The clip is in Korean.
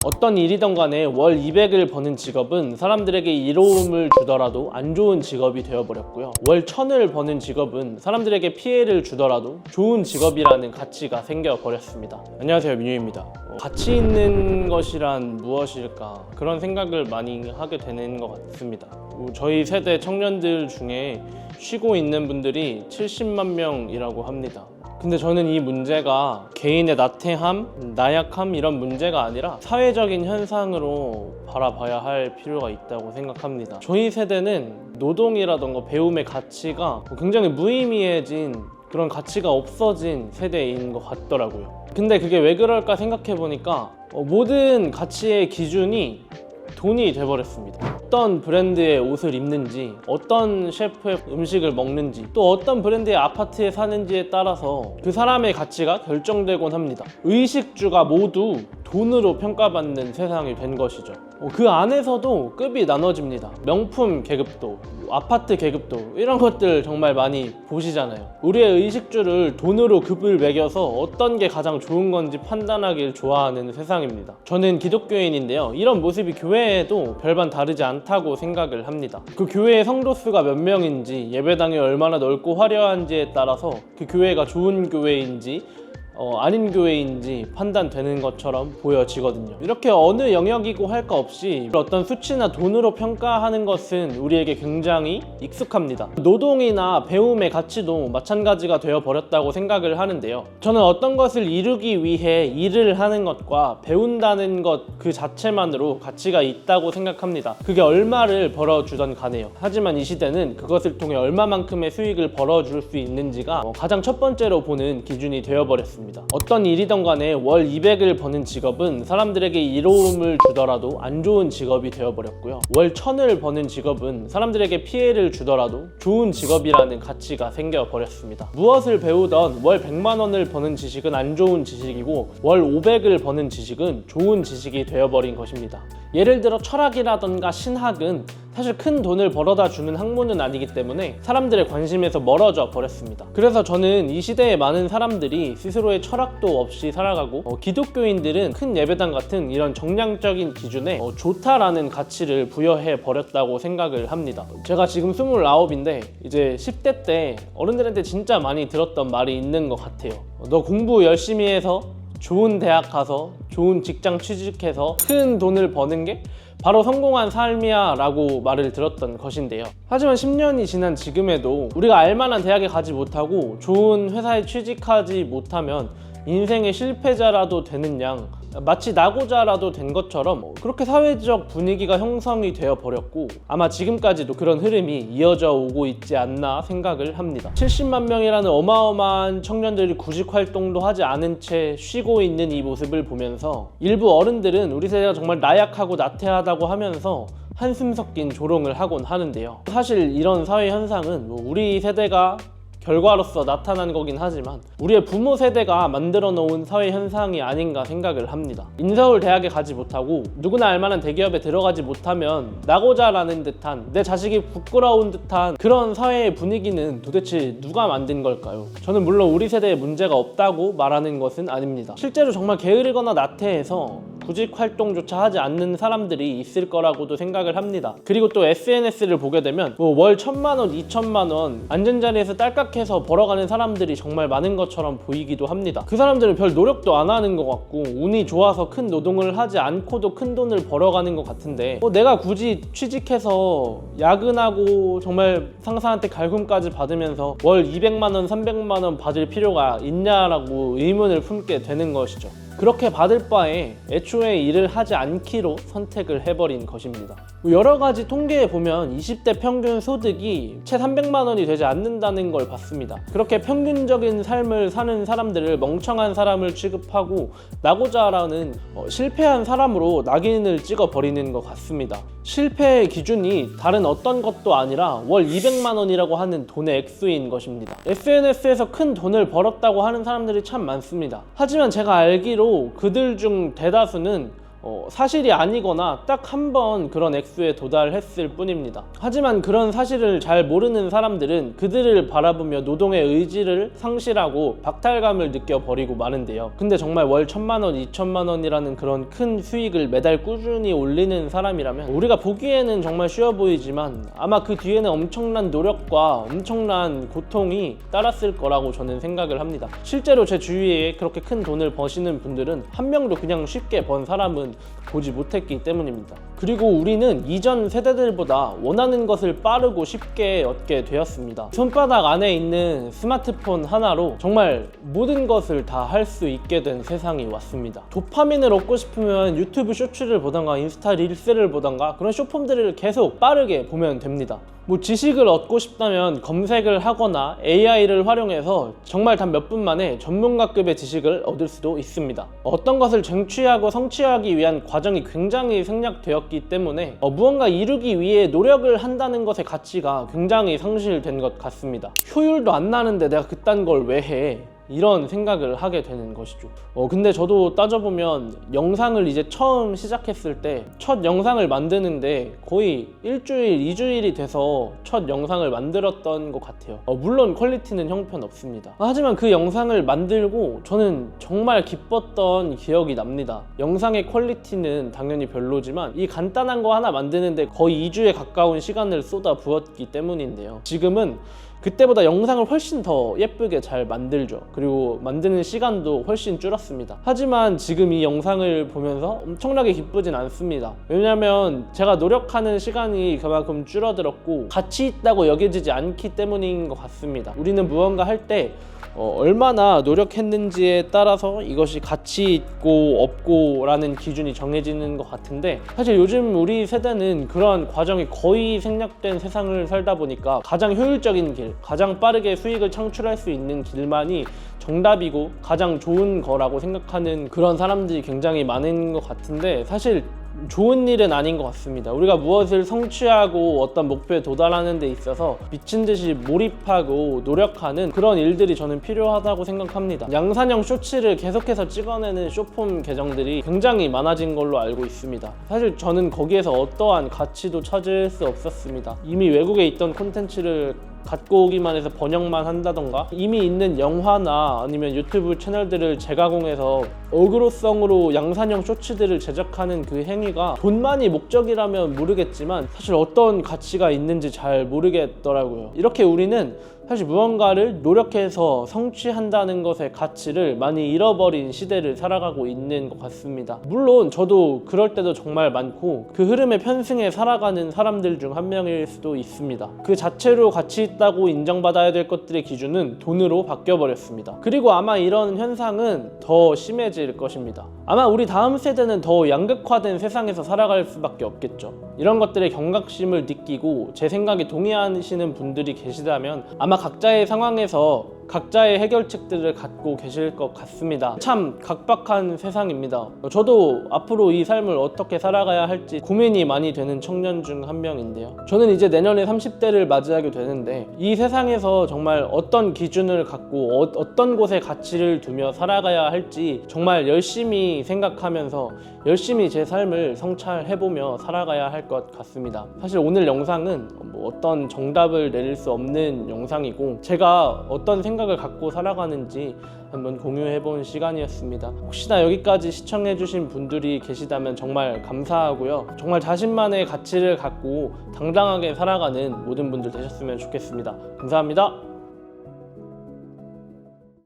어떤 일이든 간에 월 200을 버는 직업은 사람들에게 이로움을 주더라도 안 좋은 직업이 되어버렸고요. 월 1000을 버는 직업은 사람들에게 피해를 주더라도 좋은 직업이라는 가치가 생겨버렸습니다. 안녕하세요, 민유입니다. 가치 있는 것이란 무엇일까? 그런 생각을 많이 하게 되는 것 같습니다. 저희 세대 청년들 중에 쉬고 있는 분들이 70만 명이라고 합니다. 근데 저는 이 문제가 개인의 나태함, 나약함 이런 문제가 아니라 사회적인 현상으로 바라봐야 할 필요가 있다고 생각합니다. 저희 세대는 노동이라던가 배움의 가치가 굉장히 무의미해진 그런 가치가 없어진 세대인 것 같더라고요. 근데 그게 왜 그럴까 생각해보니까 모든 가치의 기준이 돈이 돼버렸습니다. 어떤 브랜드의 옷을 입는지, 어떤 셰프의 음식을 먹는지, 또 어떤 브랜드의 아파트에 사는지에 따라서 그 사람의 가치가 결정되곤 합니다. 의식주가 모두 돈으로 평가받는 세상이 된 것이죠. 그 안에서도 급이 나눠집니다. 명품 계급도, 아파트 계급도 이런 것들 정말 많이 보시잖아요. 우리의 의식주를 돈으로 급을 매겨서 어떤 게 가장 좋은 건지 판단하길 좋아하는 세상입니다. 저는 기독교인인데요. 이런 모습이 교회에도 별반 다르지 않다고 생각을 합니다. 그 교회의 성도 수가 몇 명인지, 예배당이 얼마나 넓고 화려한지에 따라서 그 교회가 좋은 교회인지 아닌 교회인지 판단되는 것처럼 보여지거든요. 이렇게 어느 영역이고 할 거 없이 어떤 수치나 돈으로 평가하는 것은 우리에게 굉장히 익숙합니다. 노동이나 배움의 가치도 마찬가지가 되어버렸다고 생각을 하는데요. 저는 어떤 것을 이루기 위해 일을 하는 것과 배운다는 것 그 자체만으로 가치가 있다고 생각합니다. 그게 얼마를 벌어주던 간에요. 하지만 이 시대는 그것을 통해 얼마만큼의 수익을 벌어줄 수 있는지가 가장 첫 번째로 보는 기준이 되어버렸습니다. 어떤 일이든 간에 월 200을 버는 직업은 사람들에게 이로움을 주더라도 안 좋은 직업이 되어버렸고요. 월 1000을 버는 직업은 사람들에게 피해를 주더라도 좋은 직업이라는 가치가 생겨버렸습니다. 무엇을 배우던 월 100만 원을 버는 지식은 안 좋은 지식이고 월 500을 버는 지식은 좋은 지식이 되어버린 것입니다. 예를 들어 철학이라던가 신학은 사실 큰 돈을 벌어다 주는 학문은 아니기 때문에 사람들의 관심에서 멀어져 버렸습니다. 그래서 저는 이 시대에 많은 사람들이 스스로의 철학도 없이 살아가고 기독교인들은 큰 예배당 같은 이런 정량적인 기준에 좋다라는 가치를 부여해 버렸다고 생각을 합니다. 제가 지금 29인데 이제 10대 때 어른들한테 진짜 많이 들었던 말이 있는 것 같아요. 너 공부 열심히 해서 좋은 대학 가서 좋은 직장 취직해서 큰 돈을 버는 게 바로 성공한 삶이야 라고 말을 들었던 것인데요. 하지만 10년이 지난 지금에도 우리가 알만한 대학에 가지 못하고 좋은 회사에 취직하지 못하면 인생의 실패자라도 되는 양, 마치 나고자라도 된 것처럼 그렇게 사회적 분위기가 형성이 되어 버렸고 아마 지금까지도 그런 흐름이 이어져 오고 있지 않나 생각을 합니다. 70만 명이라는 어마어마한 청년들이 구직 활동도 하지 않은 채 쉬고 있는 이 모습을 보면서 일부 어른들은 우리 세대가 정말 나약하고 나태하다고 하면서 한숨 섞인 조롱을 하곤 하는데요. 사실 이런 사회 현상은 우리 세대가 결과로서 나타난 거긴 하지만 우리의 부모 세대가 만들어 놓은 사회 현상이 아닌가 생각을 합니다. 인서울 대학에 가지 못하고 누구나 알만한 대기업에 들어가지 못하면 나고자라는 듯한, 내 자식이 부끄러운 듯한 그런 사회의 분위기는 도대체 누가 만든 걸까요? 저는 물론 우리 세대에 문제가 없다고 말하는 것은 아닙니다. 실제로 정말 게으르거나 나태해서 구직 활동조차 하지 않는 사람들이 있을 거라고도 생각을 합니다. 그리고 또 SNS를 보게 되면 월 1000만 원, 2000만 원 앉은 자리에서 딸깍해서 벌어가는 사람들이 정말 많은 것처럼 보이기도 합니다. 그 사람들은 별 노력도 안 하는 것 같고 운이 좋아서 큰 노동을 하지 않고도 큰 돈을 벌어가는 것 같은데 내가 굳이 취직해서 야근하고 정말 상사한테 갈굼까지 받으면서 월 200만 원, 300만 원 받을 필요가 있냐라고 의문을 품게 되는 것이죠. 그렇게 받을 바에 애초에 일을 하지 않기로 선택을 해버린 것입니다. 여러 가지 통계에 보면 20대 평균 소득이 채 300만 원이 되지 않는다는 걸 봤습니다. 그렇게 평균적인 삶을 사는 사람들을 멍청한 사람을 취급하고 나고자라는 실패한 사람으로 낙인을 찍어버리는 것 같습니다. 실패의 기준이 다른 어떤 것도 아니라 월 200만 원이라고 하는 돈의 액수인 것입니다. SNS에서 큰 돈을 벌었다고 하는 사람들이 참 많습니다. 하지만 제가 알기로 그들 중 대다수는 사실이 아니거나 딱 한 번 그런 액수에 도달했을 뿐입니다. 하지만 그런 사실을 잘 모르는 사람들은 그들을 바라보며 노동의 의지를 상실하고 박탈감을 느껴버리고 마는데요. 근데 정말 월 1,000만 원, 2,000만 원이라는 그런 큰 수익을 매달 꾸준히 올리는 사람이라면 우리가 보기에는 정말 쉬워 보이지만 아마 그 뒤에는 엄청난 노력과 엄청난 고통이 따랐을 거라고 저는 생각을 합니다. 실제로 제 주위에 그렇게 큰 돈을 버시는 분들은 한 명도 그냥 쉽게 번 사람은 보지 못했기 때문입니다. 그리고 우리는 이전 세대들보다 원하는 것을 빠르고 쉽게 얻게 되었습니다. 손바닥 안에 있는 스마트폰 하나로 정말 모든 것을 다 할 수 있게 된 세상이 왔습니다. 도파민을 얻고 싶으면 유튜브 쇼츠를 보던가 인스타 릴스를 보던가 그런 쇼폼들을 계속 빠르게 보면 됩니다. 지식을 얻고 싶다면 검색을 하거나 AI를 활용해서 정말 단 몇 분 만에 전문가급의 지식을 얻을 수도 있습니다. 어떤 것을 쟁취하고 성취하기 위한 과정이 굉장히 생략되었기 때문에 무언가 이루기 위해 노력을 한다는 것의 가치가 굉장히 상실된 것 같습니다. 효율도 안 나는데 내가 그딴 걸 왜 해? 이런 생각을 하게 되는 것이죠. 근데 저도 따져보면 영상을 이제 처음 시작했을 때 첫 영상을 만드는데 거의 일주일, 2주일이 돼서 첫 영상을 만들었던 것 같아요. 물론 퀄리티는 형편없습니다. 하지만 그 영상을 만들고 저는 정말 기뻤던 기억이 납니다. 영상의 퀄리티는 당연히 별로지만 이 간단한 거 하나 만드는데 거의 2주에 가까운 시간을 쏟아 부었기 때문인데요. 지금은 그때보다 영상을 훨씬 더 예쁘게 잘 만들죠. 그리고 만드는 시간도 훨씬 줄었습니다. 하지만 지금 이 영상을 보면서 엄청나게 기쁘진 않습니다. 왜냐면 제가 노력하는 시간이 그만큼 줄어들었고 가치 있다고 여겨지지 않기 때문인 것 같습니다. 우리는 무언가 할 때 얼마나 노력했는지에 따라서 이것이 가치 있고 없고 라는 기준이 정해지는 것 같은데 사실 요즘 우리 세대는 그러한 과정이 거의 생략된 세상을 살다 보니까 가장 효율적인 길, 가장 빠르게 수익을 창출할 수 있는 길만이 정답이고 가장 좋은 거라고 생각하는 그런 사람들이 굉장히 많은 것 같은데 사실 좋은 일은 아닌 것 같습니다. 우리가 무엇을 성취하고 어떤 목표에 도달하는 데 있어서 미친 듯이 몰입하고 노력하는 그런 일들이 저는 필요하다고 생각합니다. 양산형 쇼츠를 계속해서 찍어내는 쇼폼 계정들이 굉장히 많아진 걸로 알고 있습니다. 사실 저는 거기에서 어떠한 가치도 찾을 수 없었습니다. 이미 외국에 있던 콘텐츠를 갖고 오기만 해서 번역만 한다던가 이미 있는 영화나 아니면 유튜브 채널들을 재가공해서 어그로성으로 양산형 쇼츠들을 제작하는 그 행위가 돈만이 목적이라면 모르겠지만 사실 어떤 가치가 있는지 잘 모르겠더라고요. 이렇게 우리는 사실 무언가를 노력해서 성취한다는 것의 가치를 많이 잃어버린 시대를 살아가고 있는 것 같습니다. 물론 저도 그럴 때도 정말 많고 그 흐름에 편승해 살아가는 사람들 중 한 명일 수도 있습니다. 그 자체로 가치 있다고 인정받아야 될 것들의 기준은 돈으로 바뀌어버렸습니다. 그리고 아마 이런 현상은 더 심해질 것입니다. 아마 우리 다음 세대는 더 양극화된 세상에서 살아갈 수밖에 없겠죠. 이런 것들의 경각심을 느끼고 제 생각에 동의하시는 분들이 계시다면 아마 각자의 상황에서 각자의 해결책들을 갖고 계실 것 같습니다. 참 각박한 세상입니다. 저도 앞으로 이 삶을 어떻게 살아가야 할지 고민이 많이 되는 청년 중 한 명인데요. 저는 이제 내년에 30대를 맞이하게 되는데 이 세상에서 정말 어떤 기준을 갖고 어떤 곳에 가치를 두며 살아가야 할지 정말 열심히 생각하면서 열심히 제 삶을 성찰해보며 살아가야 할 것 같습니다. 사실 오늘 영상은 어떤 정답을 내릴 수 없는 영상이고 제가 어떤 생각을 갖고 살아가는지 한번 공유해본 시간이었습니다. 혹시나 여기까지 시청해주신 분들이 계시다면 정말 감사하고요. 정말 자신만의 가치를 갖고 당당하게 살아가는 모든 분들 되셨으면 좋겠습니다. 감사합니다.